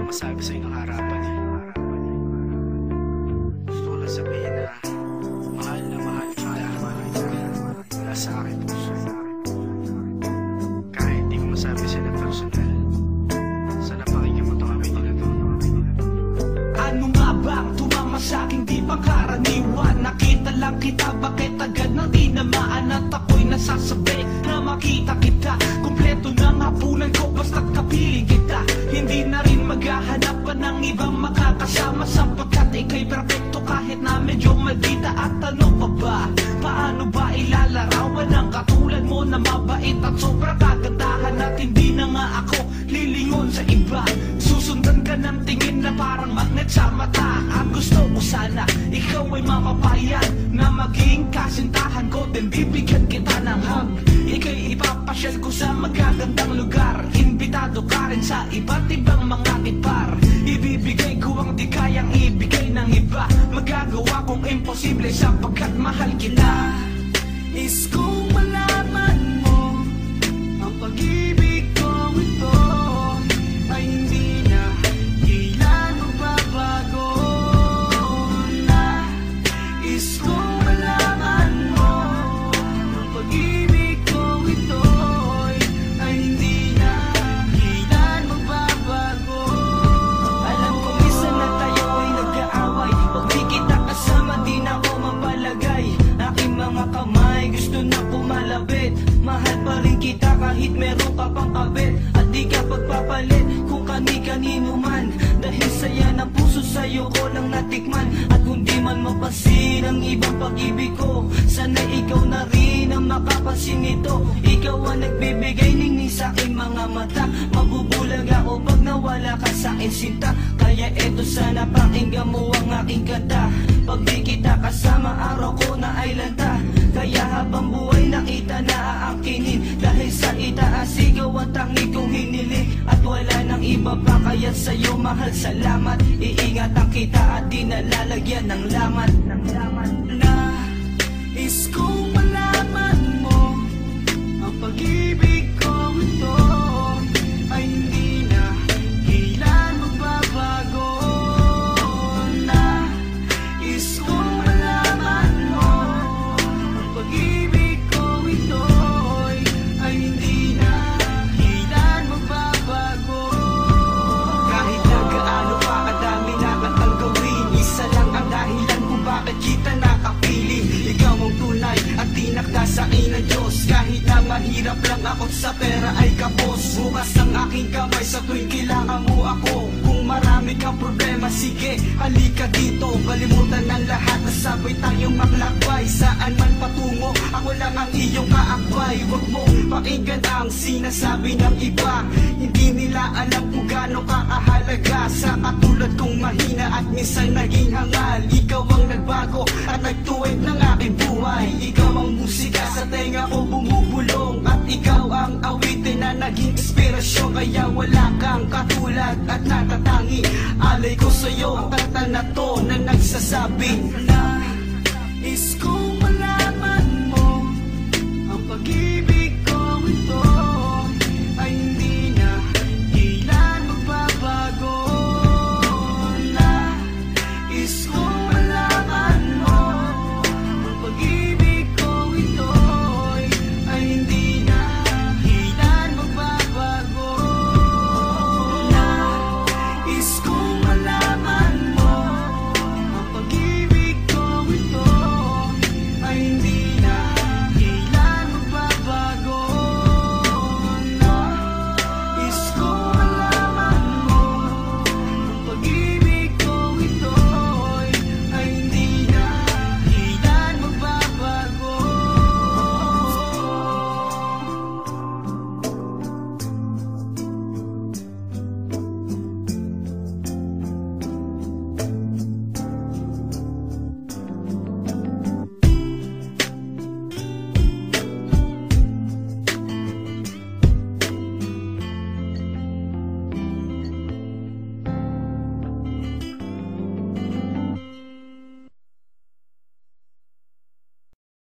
masabi sa inyong harapan eh. Gusto ko lang sabihin na mahal ka wala sa akin puso. Kahit di ko masabi sila personal, sana pakinggan mo itong amin nila to. Ano nga bang tumama sa'king di pangkaraniwan? Nakita lang kita, bakit agad nang tinamaan? At ako'y nasasabi na makita kita. Kompleto ng hapunan ko basta't kapiling kita. Hindi na rin maghahanap pa ng ibang makakasama, sapagkat ika'y perfecto kahit na medyo maldita. At ano pa ba? Paano ba ilalarawan ang katulad mo na mabait at sobrang kagandahan? At hindi na nga ako lilingon sa iba. Susundan ka ng tingin na parang magnet sa mata. At gusto ko sana ikaw ay mapapayan na maging kasintahan ko, din bibigyan kita ng hug. Ika'y ipapasyal ko sa magagandang lugar. Imbitado ka rin sa iba't ibang mga tipar. Ibibigay ko ang di kayang ibigay ng iba. Magagawa kong imposible sapagkat mahal kita. Is kung malaman mo ang pag-ibig ko ito ay hindi na kailan magbabago na. Is kung malaman mo ang pag-ibig ko ito ay hindi na kailan magbabago. Alam ko minsan na tayo ay nag-aaway, pag di kita kasama di na ako mapalagay. Aking mga kamay gusto na pumalapit. Mahal pa rin kita kahit meron ka pang kabit. At di ka pagpapalit kung kani-kanino man. Dahil saya ng puso sa'yo ko lang natikman. At kung di man mapasin ang ibang pag-ibig ko, sana ikaw na rin ang makapansin nito. Ikaw ang nagbibigay ningning sa aking mga mata. Mabubulag ako pag nawala ka sa aking sinta. Kaya eto sana pakinggan mo ang aking kanta. Pag di kita kasama araw ko na ay lanta. Kaya habang buhay nakita na aakinin. Dahil sa itaas ikaw ang tangi kong hiniling. At wala nang iba pa kaya sa'yo mahal salamat. Iingatan kita at di nalalagyan ng lamat. Na is kung malaman mo ang pag-ibig ko ito ay hindi na kailan magbabago na. Is kung malaman mo ang pag-ibig ko ito ay hindi na kailan magbabago. Kahit na gaano pa kadami na katang gawin, isa lang ang dahilan kung bakit kita nakapiling. Ikaw ang tunay at tinakda sa akin ng Diyos. Kahit na mahirap lang ako sa pera ay kapos. Bukas ang aking kamay sa tuwing kailangan mo ako. Kung marami kang problema, sige, halika dito. Kalimutan ang lahat na sabay tayong maglakbay. Saan man patungo, ako lang ang iyong kaakbay. Huwag mo pakinggan ang sinasabi ng iba. Hindi nila alam kung gaano kakahalaga. Sa katulad kong mahina at minsan naging hangal. Ikaw ang nagbago at nagtuwid ng aking buhay. Ikaw ang musika sa tenga ko bumubulong. At ikaw ang awitin na naging inspirasyon. Kaya wala kang katulad at natatangi. Alay ko sa'yo ang kanta na to na nagsasabi na is kung